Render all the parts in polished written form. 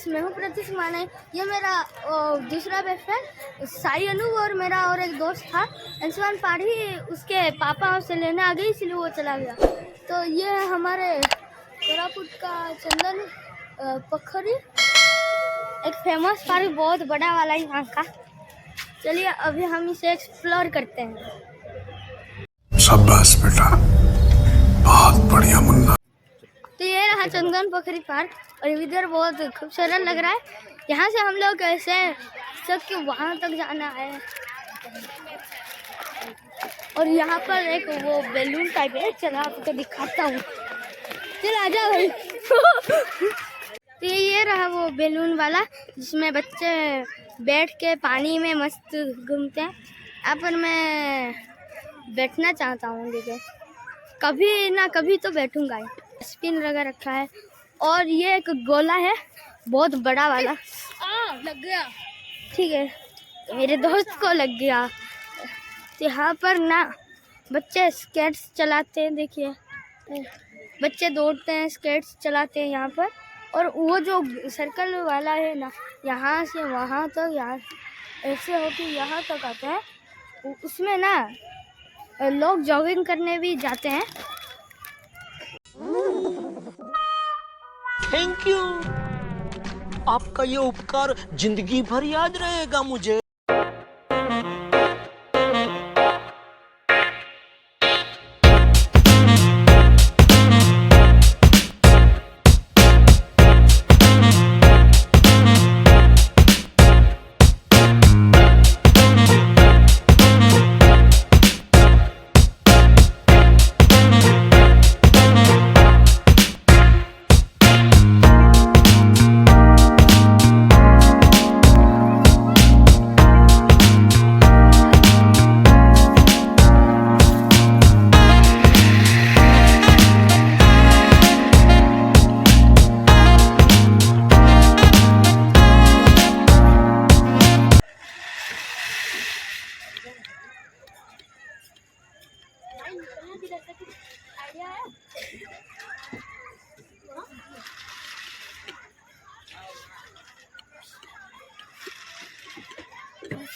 मैं हूँ प्रतीक माने। ये मेरा दूसरा बेस्ट फ्रेंड साई अनूप और मेरा और एक दोस्त था अंशुमान पाठी। उसके पापा उसे लेने आ गए इसलिए वो चला गया। तो ये है हमारे कोरापुट का चंदन पोखरी, एक फेमस पार्क, बहुत बड़ा वाला यहाँ का। चलिए अभी हम इसे एक्सप्लोर करते हैं। शाबाश बेटा, बहुत बढ़िया मुन्ना। तो ये रहा चंदन पोखरी पार्क और इधर बहुत खूबसूरत लग रहा है। यहाँ से हम लोग ऐसे सबके वहाँ तक जाना है और यहाँ पर एक वो बैलून टाइप है, चला आपको दिखाता हूँ। चल आजा भाई। तो ये रहा वो बैलून वाला जिसमें बच्चे बैठ के पानी में मस्त घूमते हैं। यहाँ पर मैं बैठना चाहता हूँ, देखिए कभी ना कभी तो बैठूंगा। स्पिन लगा रखा है और ये एक गोला है बहुत बड़ा वाला। लग गया, ठीक है, मेरे दोस्त को लग गया। तो यहाँ पर ना बच्चे स्केट्स चलाते हैं, देखिए बच्चे दौड़ते हैं, स्केट्स चलाते हैं यहाँ पर। और वो जो सर्कल वाला है ना, यहाँ से वहाँ तक, यहाँ ऐसे होके यहाँ तक आता है। उसमें ना लोग जॉगिंग करने भी जाते हैं। थैंक यू, आपका ये उपकार जिंदगी भर याद रहेगा मुझे।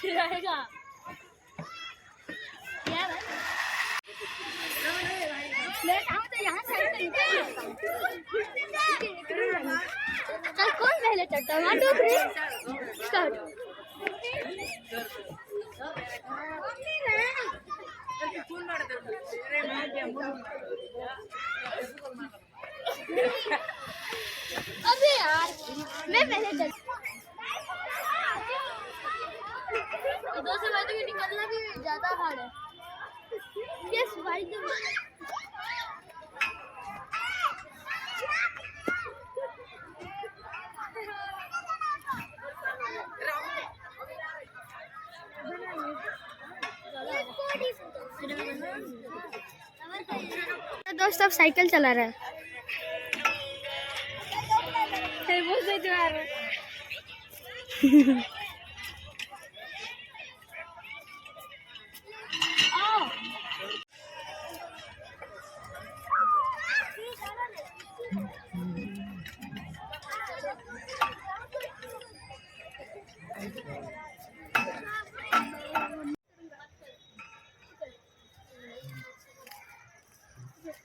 रहेगा चल, कौन पहले चढ़ता है? 1 2 3 स्टार्ट। अबे यार मैं पहले चल। दो से भाई तो निकलना भी ज्यादा हार्ड है। यस भाई दोस्त अब साइकिल चला रहा है। वो से जो आ रहा है।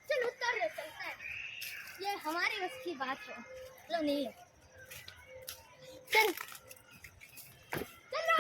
चल उतर रे, चलते हैं। ये हमारी बस की बात है, मतलब नहीं है। चल चलो।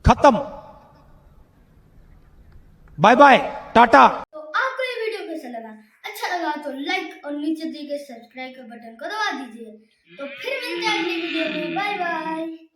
खत्म, बाय बाय, टाटा। तो आपको ये वीडियो कैसा लगा? अच्छा लगा तो लाइक और नीचे दिए गए सब्सक्राइब के बटन को दबा दीजिए। तो फिर मिलते हैं अगली वीडियो में। Bye bye.